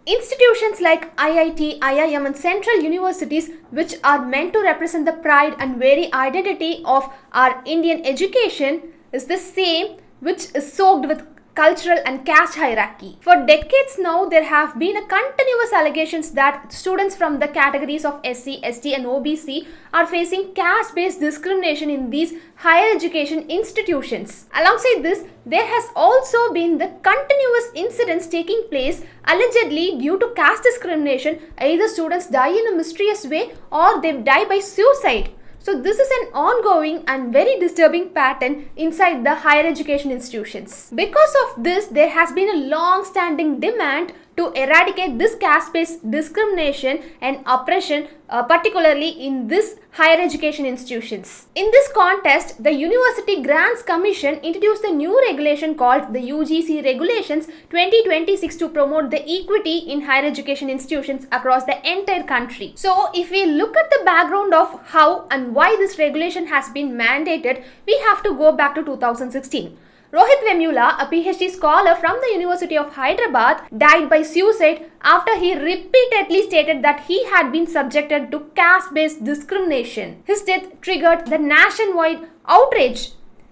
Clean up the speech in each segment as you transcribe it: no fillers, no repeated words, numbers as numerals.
Institutions like IIT, IIM and central universities, which are meant to represent the pride and very identity of our Indian education, is the same which is soaked with cultural and caste hierarchy. For decades now, there have been a continuous allegations that students from the categories of SC, ST and OBC are facing caste-based discrimination in these higher education institutions. Alongside this, there has also been the continuous incidents taking place allegedly due to caste discrimination. Either students die in a mysterious way or they die by suicide. So this is an ongoing and very disturbing pattern inside the higher education institutions. Because of this, there has been a long-standing demand to eradicate this caste-based discrimination and oppression, particularly in this higher education institutions. In this context, the University Grants Commission introduced a new regulation called the UGC Regulations 2026 to promote the equity in higher education institutions across the entire country. So, if we look at the background of how and why this regulation has been mandated, we have to go back to 2016. Rohit Vemula, a PhD scholar from the University of Hyderabad, died by suicide after he repeatedly stated that he had been subjected to caste-based discrimination. His death triggered the nationwide outrage.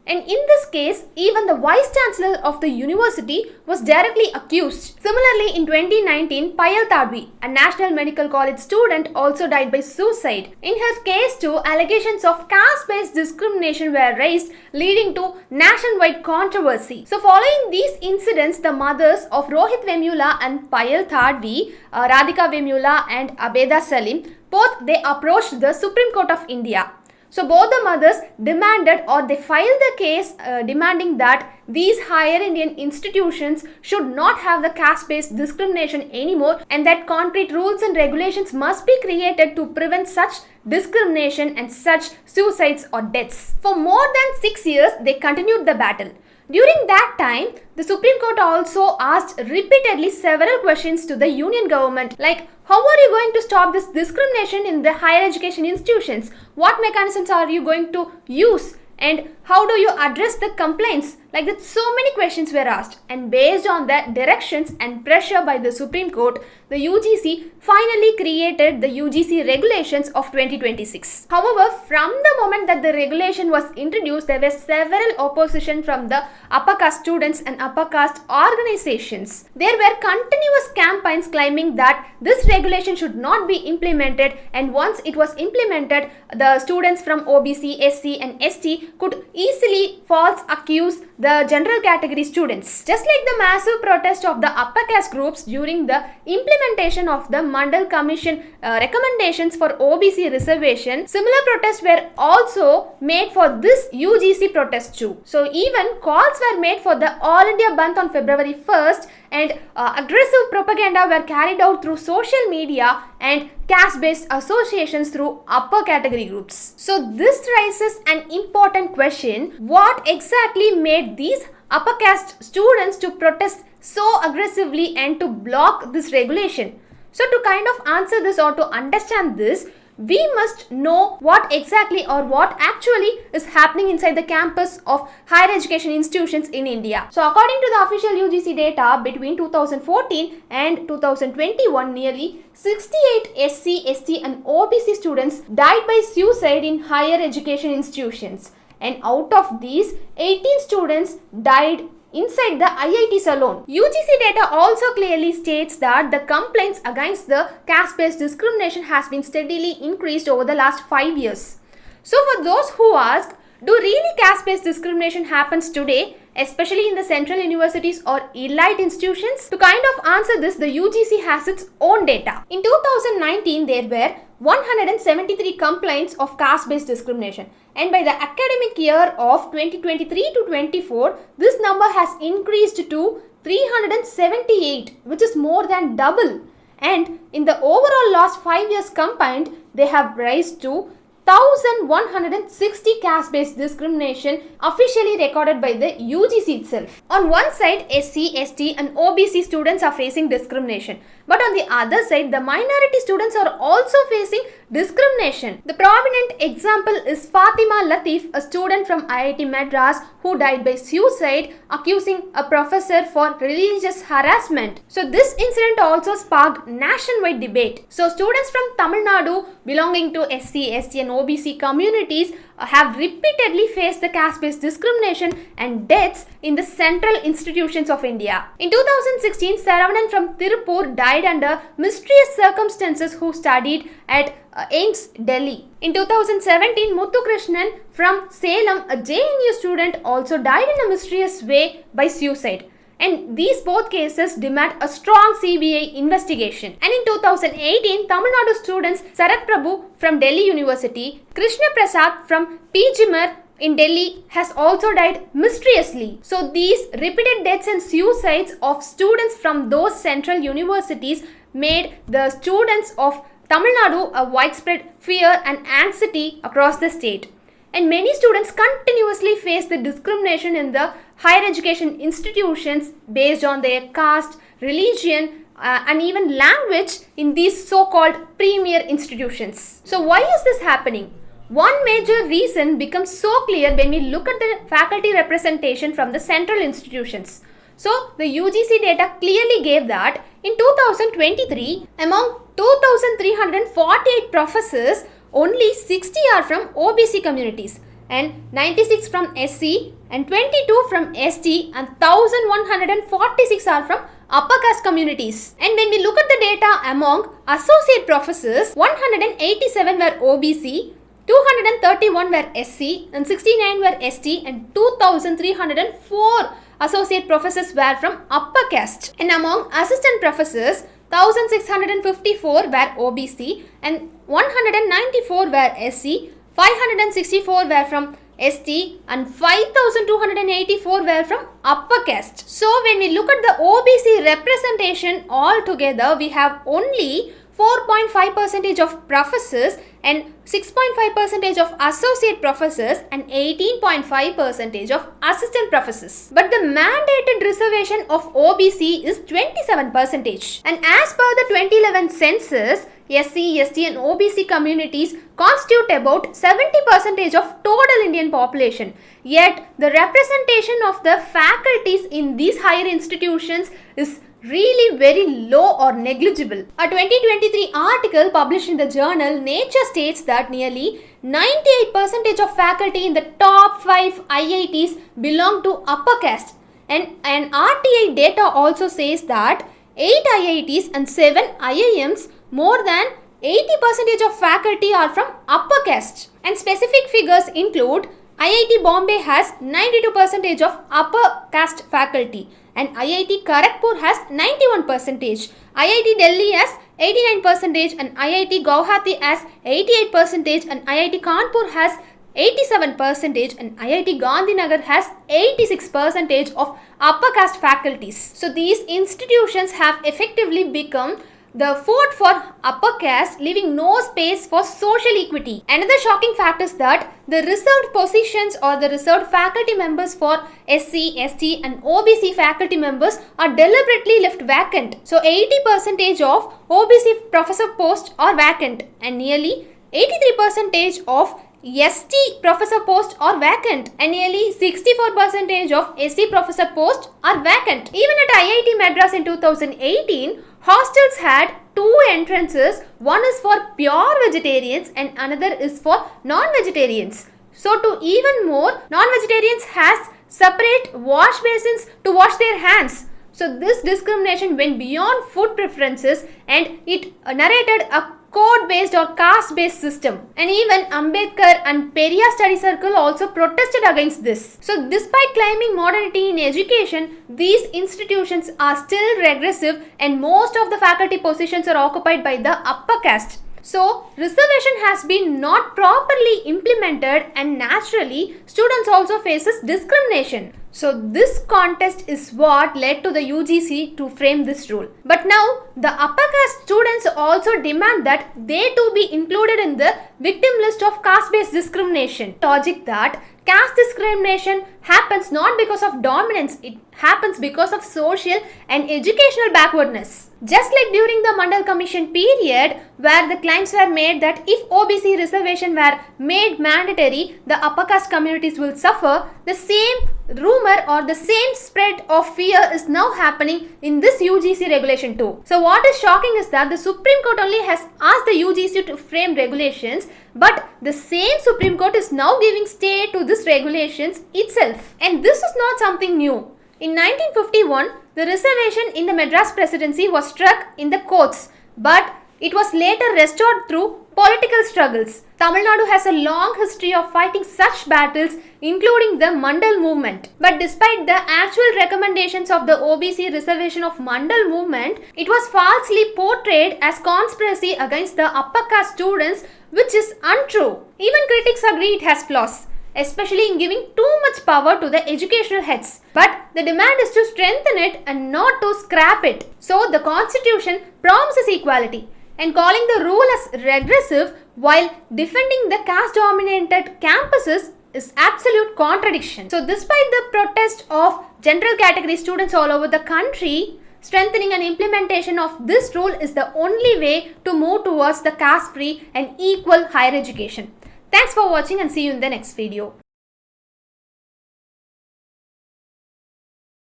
And in this case, even the Vice Chancellor of the university was directly accused. Similarly, in 2019, Payal Tadvi, a National Medical College student, also died by suicide. In her case too, allegations of caste-based discrimination were raised, leading to nationwide controversy. So following these incidents, the mothers of Rohit Vemula and Payal Tadvi, Radhika Vemula and Abeda Salim, both they approached the Supreme Court of India. So both the mothers demanded or they filed the case demanding that these higher Indian institutions should not have the caste-based discrimination anymore and that concrete rules and regulations must be created to prevent such discrimination and such suicides or deaths. For more than 6 years, they continued the battle. During that time, the Supreme Court also asked repeatedly several questions to the union government like, how are you going to stop this discrimination in the higher education institutions? What mechanisms are you going to use? And how do you address the complaints? Like that, so many questions were asked, and based on the directions and pressure by the Supreme Court, the UGC finally created the UGC regulations of 2026. However, from the moment that the regulation was introduced, there were several opposition from the upper caste students and upper caste organizations. There were continuous campaigns claiming that this regulation should not be implemented, and once it was implemented, the students from OBC, SC and ST could easily false accuse the general category students. Just like the massive protest of the upper caste groups during the implementation of the Mandal Commission recommendations for OBC reservation, similar protests were also made for this UGC protest too. So even calls were made for the All India Bandh on February 1st and aggressive propaganda were carried out through social media and caste-based associations through upper category groups. So this raises an important question: what exactly made these upper caste students to protest so aggressively and to block this regulation? So to kind of answer this or to understand this, we must know what exactly or what actually is happening inside the campus of higher education institutions in India. So according to the official UGC data, between 2014 and 2021, nearly 68 SC, ST and OBC students died by suicide in higher education institutions. And out of these, 18 students died inside the IITs alone. UGC data also clearly states that the complaints against the caste-based discrimination has been steadily increased over the last 5 years. So for those who ask, do really caste-based discrimination happens today, especially in the central universities or elite institutions? To kind of answer this, the UGC has its own data. In 2019, there were 173 complaints of caste-based discrimination, and by the academic year of 2023 to 24, this number has increased to 378, which is more than double. And in the overall last 5 years combined, they have raised to 1,160 caste-based discrimination officially recorded by the UGC itself. On one side, SC, ST and OBC students are facing discrimination. But on the other side, the minority students are also facing discrimination. The prominent example is Fatima Latif, a student from IIT Madras who who died by suicide, accusing a professor for religious harassment. So this incident also sparked nationwide debate. So students from Tamil Nadu belonging to SC, ST and OBC communities have repeatedly faced the caste-based discrimination and deaths in the central institutions of India. In 2016, Saravanan from Tirupur died under mysterious circumstances who studied at AIIMS, Delhi. In 2017, Muthu Krishnan from Salem, a JNU student, also died in a mysterious way by suicide. And these both cases demand a strong CBI investigation. And in 2018, Tamil Nadu students Sarath Prabhu from Delhi University, Krishna Prasad from PGMR in Delhi has also died mysteriously. So these repeated deaths and suicides of students from those central universities made the students of Tamil Nadu a widespread fear and anxiety across the state. And many students continuously face the discrimination in the higher education institutions based on their caste, religion, and even language in these so-called premier institutions. So why is this happening? One major reason becomes so clear when we look at the faculty representation from the central institutions. So the UGC data clearly gave that in 2023, among 2,348 professors, only 60 are from OBC communities and 96 from SC and 22 from ST and 1,146 are from upper caste communities. And when we look at the data among associate professors, 187 were OBC, 231 were SC and 69 were ST and 2,304 associate professors were from upper caste. And among assistant professors, 1,654 were OBC and 194 were SC, 564 were from ST and 5,284 were from upper caste. So when we look at the OBC representation altogether, we have only 4.5% of professors and 6.5% of associate professors and 18.5% of assistant professors. But the mandated reservation of OBC is 27%. And as per the 2011 census, SC, ST and OBC communities constitute about 70% of total Indian population. Yet the representation of the faculties in these higher institutions is really very low or negligible. A 2023 article published in the journal Nature states that nearly 98% of faculty in the top 5 IITs belong to upper caste. And RTI data also says that 8 IITs and 7 IIMs, more than 80% of faculty are from upper caste. And specific figures include IIT Bombay has 92% of upper caste faculty and IIT Kharagpur has 91%, IIT Delhi has 89% and IIT Guwahati has 88% and IIT Kanpur has 87% and IIT Gandhinagar has 86% of upper caste faculties. So these institutions have effectively become the fort for upper caste, leaving no space for social equity. Another shocking fact is that the reserved positions or the reserved faculty members for SC, ST and OBC faculty members are deliberately left vacant. So 80% of OBC professor posts are vacant and nearly 83% of ST professor posts are vacant and nearly 64% of SC professor posts are vacant. Even at IIT Madras in 2018, hostels had 2 entrances. One is for pure vegetarians and another is for non-vegetarians. So to even more, non-vegetarians has separate wash basins to wash their hands. So this discrimination went beyond food preferences and it narrated a code-based or caste-based system. And even Ambedkar and Periyar Study Circle also protested against this. So despite claiming modernity in education, these institutions are still regressive and most of the faculty positions are occupied by the upper caste. So reservation has been not properly implemented and naturally students also faces discrimination. So this contest is what led to the UGC to frame this rule. But now the upper caste students also demand that they too be included in the victim list of caste-based discrimination. Logic that caste discrimination happens not because of dominance, it happens because of social and educational backwardness. Just like during the Mandal Commission period, where the claims were made that if OBC reservation were made mandatory, the upper caste communities will suffer, the same rumor or the same spread of fear is now happening in this UGC regulation too. So what is shocking is that the Supreme Court only has asked the UGC to frame regulations, but the same Supreme Court is now giving stay to this regulations itself. And this is not something new. In 1951, the reservation in the Madras Presidency was struck in the courts, but it was later restored through political struggles. Tamil Nadu has a long history of fighting such battles, including the Mandal movement. But despite the actual recommendations of the OBC reservation of Mandal movement, it was falsely portrayed as conspiracy against the upper caste students, which is untrue. Even critics agree it has flaws, especially in giving too much power to the educational heads. But the demand is to strengthen it and not to scrap it. So the constitution promises equality, and calling the rule as regressive while defending the caste-dominated campuses is absolute contradiction. So despite the protest of general category students all over the country, strengthening and implementation of this rule is the only way to move towards the caste-free and equal higher education. Thanks for watching and see you in the next video.